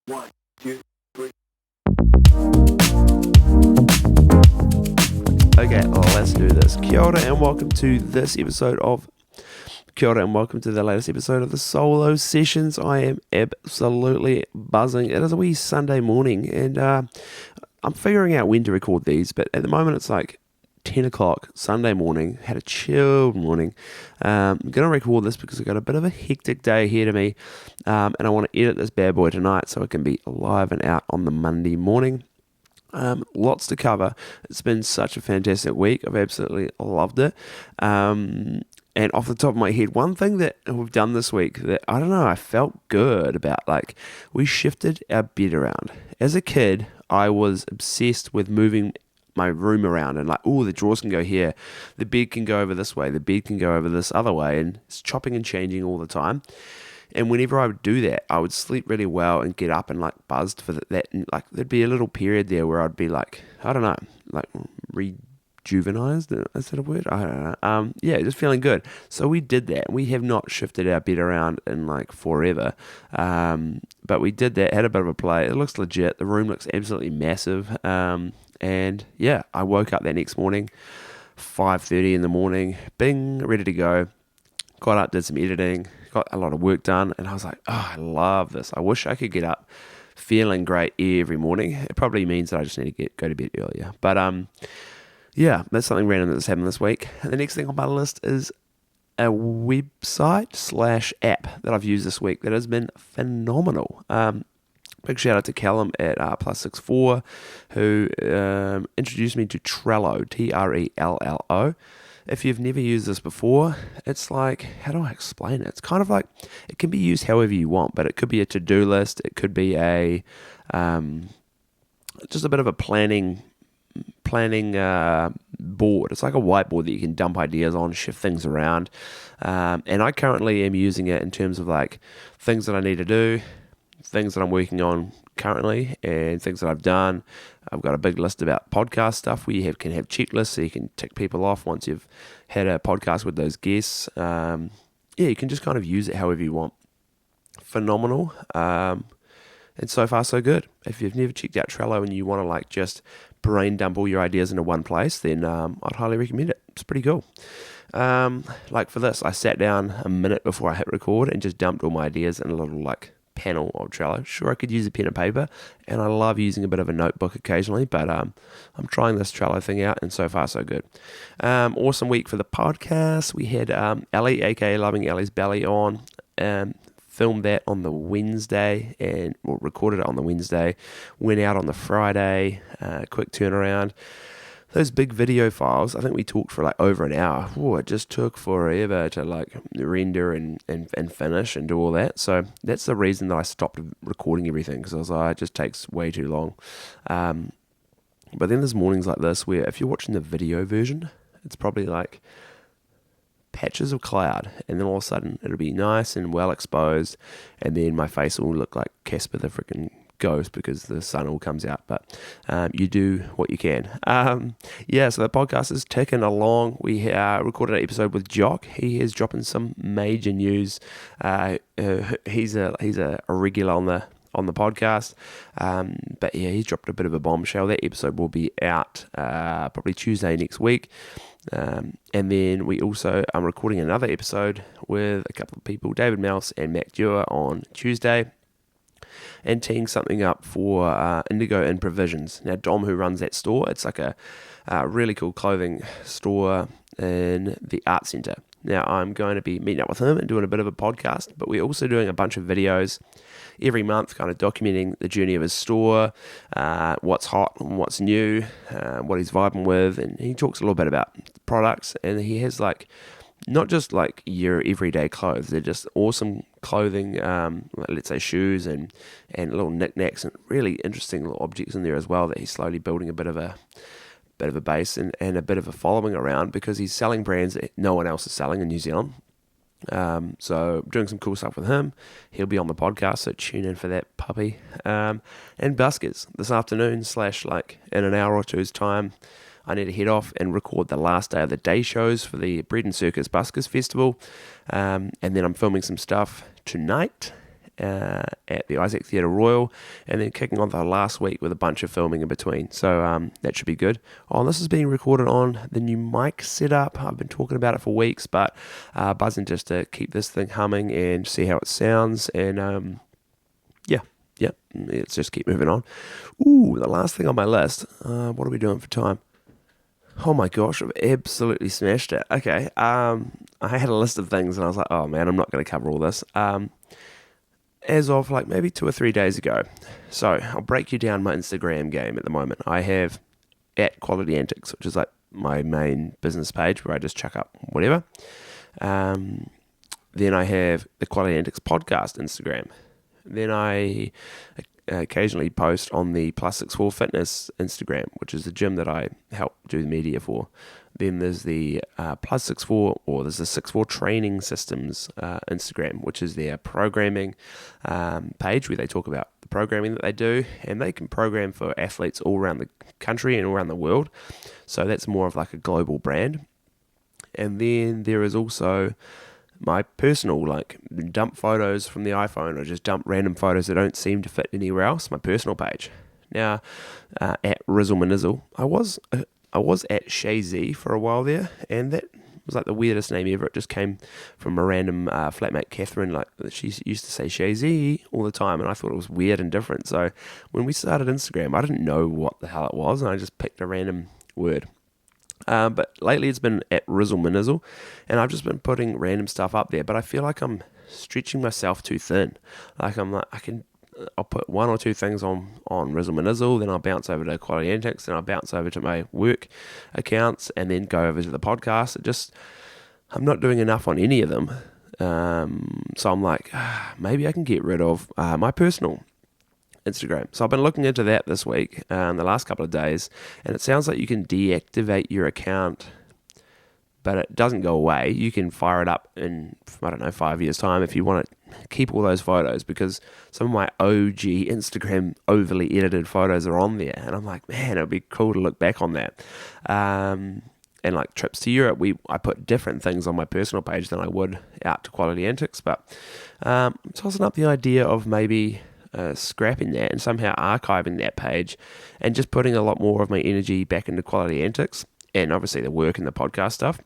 One, two, three. Okay, let's do this. Kia ora and welcome to this episode of Kia ora and welcome to the latest episode of the Solo Sessions. I am absolutely buzzing. It is a wee Sunday morning and I'm figuring out when to record these, but at the moment it's like 10 o'clock Sunday morning. Had a chilled morning. I'm going to record this because I've got a bit of a hectic day ahead of me, and I want to edit this bad boy tonight so it can be live and out on the Monday morning. Lots to cover. It's been such a fantastic week. I've absolutely loved it. And off the top of my head, one thing that we've done this week that I don't know, I felt good about, like, we shifted our bed around. As a kid, I was obsessed with moving my room around and like, oh, the drawers can go here, the bed can go over this way, the bed can go over this other way, and it's chopping and changing all the time. And whenever I would do that, I would sleep really well and get up and like buzzed for that. And like there'd be a little period there where I'd be like, I don't know, like rejuvenized. Is that a word? I don't know. Yeah, just feeling good. So we did that. We have not shifted our bed around in like forever. But we did that. Had a bit of a play. It looks legit. The room looks absolutely massive. And yeah, I woke up that next morning, 5:30 in the morning, bing, ready to go. Got up, did some editing, got a lot of work done, and I was like, oh, I love this. I wish I could get up feeling great every morning. It probably means that I just need to go to bed earlier. But yeah, that's something random that's happened this week. And the next thing on my list is a website/app that I've used this week that has been phenomenal. Big shout out to Callum at +64 who introduced me to Trello, Trello. If you've never used this before, it's like, how do I explain it? It's kind of like, it can be used however you want, but it could be a to-do list. It could be a just a bit of a planning board. It's like a whiteboard that you can dump ideas on, shift things around. And I currently am using it in terms of like things that I need to do, things that I'm working on currently, and things that I've done. I've got a big list about podcast stuff where you can have checklists so you can tick people off once you've had a podcast with those guests. Yeah, you can just kind of use it however you want. Phenomenal. And so far so good. If you've never checked out Trello and you want to like just brain dump all your ideas into one place, then I'd highly recommend it. It's pretty cool. Like for this, I sat down a minute before I hit record and just dumped all my ideas in a little like panel of Trello. Sure, I could use a pen and paper, and I love using a bit of a notebook occasionally, but I'm trying this Trello thing out, and so far so good. Awesome week for the podcast. We had Ellie, aka Loving Ellie's Belly, on. Filmed that on the Wednesday and recorded it on the Wednesday. Went out on the Friday. Quick turnaround. Those big video files, I think we talked for like over an hour. Ooh, it just took forever to like render and finish and do all that. So that's the reason that I stopped recording everything, because I was like, it just takes way too long. But then there's mornings like this where if you're watching the video version, it's probably like patches of cloud, and then all of a sudden it'll be nice and well exposed, and then my face will look like Casper the freaking Ghost because the sun all comes out. But you do what you can. Yeah, so the podcast is ticking along. We recorded an episode with Jock. He is dropping some major news. He's a regular on the podcast, but yeah, he's dropped a bit of a bombshell. That episode will be out probably Tuesday next week. And then I'm recording another episode with a couple of people, David Mouse and Mac Dewar, on Tuesday, and teeing something up for Indigo and Provisions. Now, Dom, who runs that store, it's like a really cool clothing store in the art centre. Now, I'm going to be meeting up with him and doing a bit of a podcast, but we're also doing a bunch of videos every month, kind of documenting the journey of his store, what's hot and what's new, what he's vibing with, and he talks a little bit about products, and he has like not just like your everyday clothes, they're just awesome clothing, let's say shoes and little knickknacks and really interesting little objects in there as well that he's slowly building a bit of a base and a bit of a following around, because he's selling brands that no one else is selling in New Zealand. So doing some cool stuff with him. He'll be on the podcast, so tune in for that puppy. And buskers this afternoon / like in an hour or two's time, I need to head off and record the last day of the day shows for the Bread and Circus Buskers Festival. And then I'm filming some stuff tonight at the Isaac Theatre Royal, and then kicking on the last week with a bunch of filming in between. So that should be good. Oh, this is being recorded on the new mic setup. I've been talking about it for weeks, but buzzing just to keep this thing humming and see how it sounds. And yeah, let's just keep moving on. Ooh, the last thing on my list. What are we doing for time? Oh my gosh, I've absolutely smashed it. Okay, I had a list of things and I was like, oh man, I'm not going to cover all this. As of like maybe 2 or 3 days ago. So I'll break you down my Instagram game at the moment. I have at Quality Antics, which is like my main business page where I just chuck up whatever. Then I have the Quality Antics podcast Instagram. Then I occasionally post on the Plus64 Fitness Instagram, which is the gym that I help do the media for. Then there's the Plus64, or there's the 64 Training Systems Instagram, which is their programming page where they talk about the programming that they do, and they can program for athletes all around the country and all around the world. So that's more of like a global brand. And then there is also my personal, like, dump photos from the iPhone, or just dump random photos that don't seem to fit anywhere else, my personal page. Now, at Rizzle I was at Shay Z for a while there, and that was like the weirdest name ever. It just came from a random flatmate, Catherine. Like, she used to say Shay Z all the time, and I thought it was weird and different. So when we started Instagram, I didn't know what the hell it was, and I just picked a random word. But lately it's been at Rizzle, and I've just been putting random stuff up there, but I feel like I'm stretching myself too thin. Like I'll put 1 or 2 things on Rizzle, then I'll bounce over to Quality Antics, then I'll bounce over to my work accounts, and then go over to the podcast. I'm not doing enough on any of them. So I'm like, maybe I can get rid of my personal Instagram. So I've been looking into that this week, the last couple of days, and it sounds like you can deactivate your account, but it doesn't go away. You can fire it up in, 5 years' time if you want to keep all those photos, because some of my OG Instagram overly edited photos are on there, and I'm like, man, it would be cool to look back on that. And like trips to Europe, I put different things on my personal page than I would out to Quality Antics, but I'm tossing up the idea of maybe scrapping that and somehow archiving that page and just putting a lot more of my energy back into Quality Antics, and obviously the work and the podcast stuff,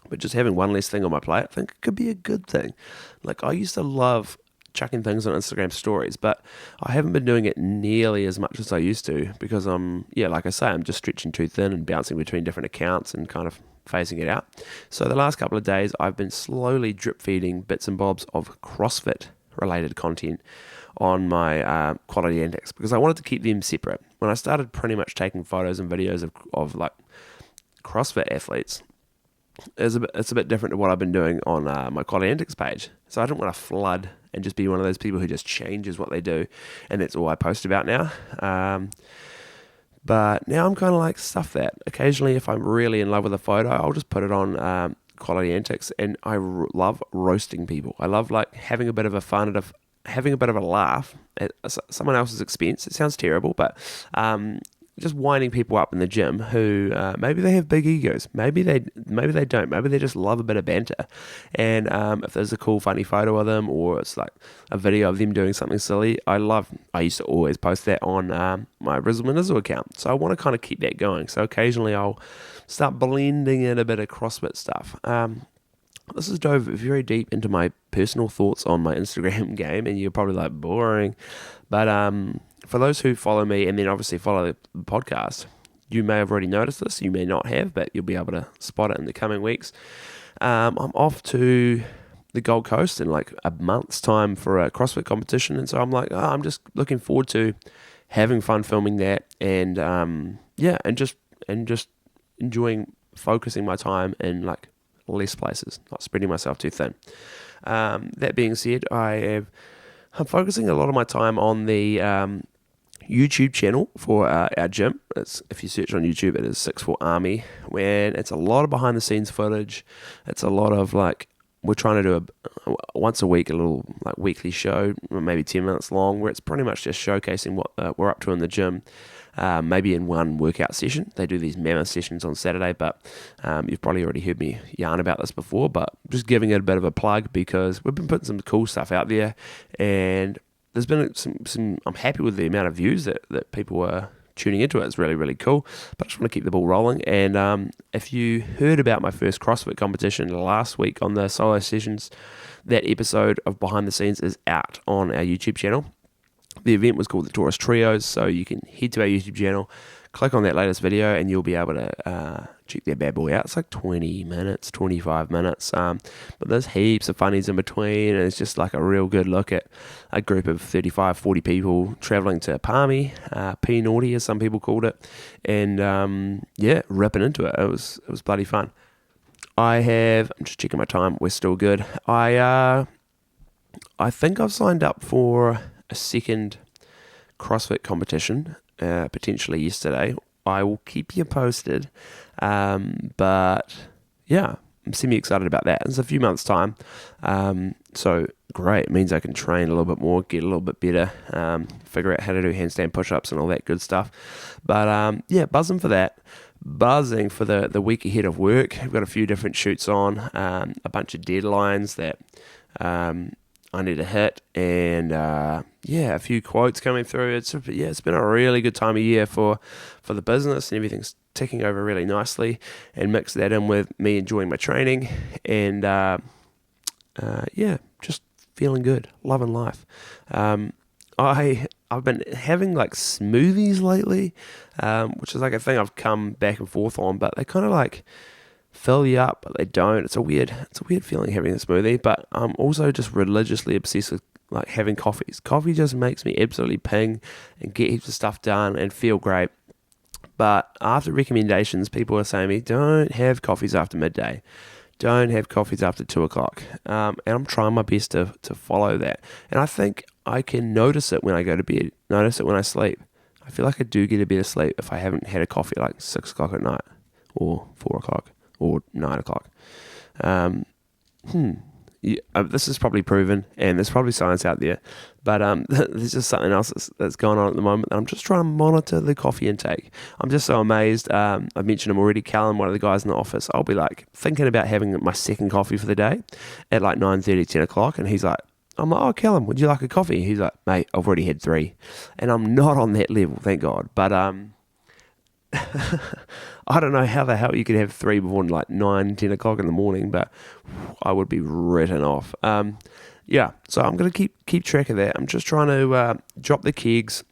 but just having one less thing on my plate, I think it could be a good thing. Like, I used to love chucking things on Instagram stories, but I haven't been doing it nearly as much as I used to, because like I say, I'm just stretching too thin and bouncing between different accounts and kind of phasing it out. So the last couple of days I've been slowly drip feeding bits and bobs of CrossFit related content on my Quality Antics, because I wanted to keep them separate. When I started pretty much taking photos and videos of like CrossFit athletes, it's a bit different to what I've been doing on my Quality Antics page. So I didn't want to flood and just be one of those people who just changes what they do, and that's all I post about now. But now I'm kind of like, stuff that. Occasionally, if I'm really in love with a photo, I'll just put it on Quality Antics, and I love roasting people. I love like having a bit of a fun at having a bit of a laugh at someone else's expense. It sounds terrible, but just winding people up in the gym who maybe they have big egos, maybe they don't, maybe they just love a bit of banter, and if there's a cool funny photo of them, or it's like a video of them doing something silly, I used to always post that on my Rizzle account. So I want to kind of keep that going. So occasionally I'll start blending in a bit of CrossFit stuff. This has dove very deep into my personal thoughts on my Instagram game, and you're probably like, boring. But for those who follow me and then obviously follow the podcast, you may have already noticed this, you may not have, but you'll be able to spot it in the coming weeks. I'm off to the Gold Coast in like a month's time for a CrossFit competition, and so I'm like, I'm just looking forward to having fun filming that, and and just enjoying focusing my time in like less places, not spreading myself too thin. That being said, I'm focusing a lot of my time on the YouTube channel for our gym. If you search on YouTube, it is 64 Army, when it's a lot of behind the scenes footage. It's a lot of like we're trying to do once a week, a little like weekly show, maybe 10 minutes long, where it's pretty much just showcasing what we're up to in the gym. Maybe in one workout session. They do these mammoth sessions on Saturday, but you've probably already heard me yarn about this before, but just giving it a bit of a plug because we've been putting some cool stuff out there, and there's been some I'm happy with the amount of views that people are tuning into it. It's really, really cool, but I just want to keep the ball rolling. And if you heard about my first CrossFit competition last week on the solo sessions, that episode of Behind the Scenes is out on our YouTube channel. The event was called the Taurus Trios, so you can head to our YouTube channel, click on that latest video, and you'll be able to check that bad boy out. It's like 20 minutes, 25 minutes, but there's heaps of funnies in between, and it's just like a real good look at a group of 35, 40 people travelling to Palmy, P-Naughty as some people called it, and ripping into it. It was bloody fun. I'm just checking my time, we're still good. I think I've signed up for a second CrossFit competition, potentially yesterday. I will keep you posted, but yeah, I'm semi-excited about that. It's a few months' time, so great. It means I can train a little bit more, get a little bit better, figure out how to do handstand push-ups and all that good stuff. But buzzing for that. Buzzing for the week ahead of work. I've got a few different shoots on, a bunch of deadlines that I need to hit, and a few quotes coming through. It's been a really good time of year for the business, and everything's ticking over really nicely. And mix that in with me enjoying my training, and just feeling good, loving life. I've been having like smoothies lately, which is like a thing I've come back and forth on, but they kind of like fill you up, but they don't. It's a weird feeling having a smoothie, but I'm also just religiously obsessed with like having coffees. Coffee just makes me absolutely ping and get heaps of stuff done and feel great. But after recommendations, people are saying to me, don't have coffees after midday. Don't have coffees after 2 o'clock. And I'm trying my best to follow that. And I think I can notice it when I go to bed, notice it when I sleep. I feel like I do get a better sleep if I haven't had a coffee at like 6 o'clock at night or 4 o'clock. Or 9 o'clock. This is probably proven, and there's probably science out there, but there's just something else that's going on at the moment. I'm just trying to monitor the coffee intake. I'm just so amazed. I mentioned him already, Callum, one of the guys in the office. I'll be like thinking about having my second coffee for the day at like 9:30, 10 o'clock, and he's like, I'm like, oh, Callum, would you like a coffee? He's like, mate, I've already had 3, and I'm not on that level, thank God, but I don't know how the hell you could have 3 before like 9, 10 o'clock in the morning, but I would be written off. So I'm going to keep track of that. I'm just trying to drop the kegs,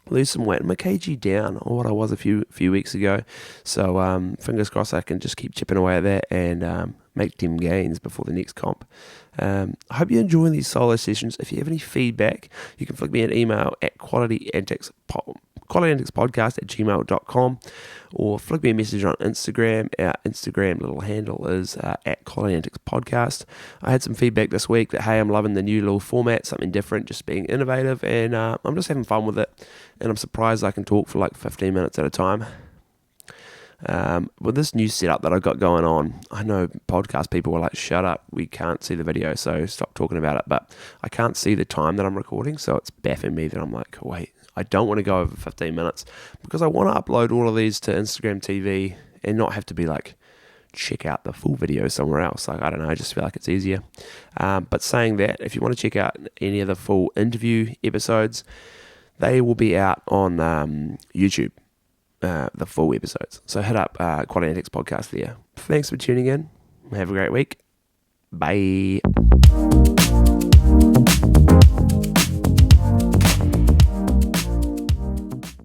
lose some weight. I'm a kg down on what I was a few weeks ago. So fingers crossed I can just keep chipping away at that and make them gains before the next comp. I hope you're enjoying these solo sessions. If you have any feedback, you can flick me an email at qualityanticspodcast@gmail.com, or flick me a message on Instagram. Our Instagram little handle is at qualityanticspodcast. I had some feedback this week that, hey, I'm loving the new little format, something different, just being innovative, and I'm just having fun with it, and I'm surprised I can talk for like 15 minutes at a time. With this new setup that I've got going on, I know podcast people were like, shut up, we can't see the video, so stop talking about it, but I can't see the time that I'm recording, so it's baffing me that I'm like, wait, I don't want to go over 15 minutes because I want to upload all of these to Instagram TV and not have to be like, check out the full video somewhere else. Like, I don't know, I just feel like it's easier. But saying that, if you want to check out any of the full interview episodes, they will be out on YouTube, the full episodes. So hit up Quality Antics Podcast there. Thanks for tuning in. Have a great week. Bye.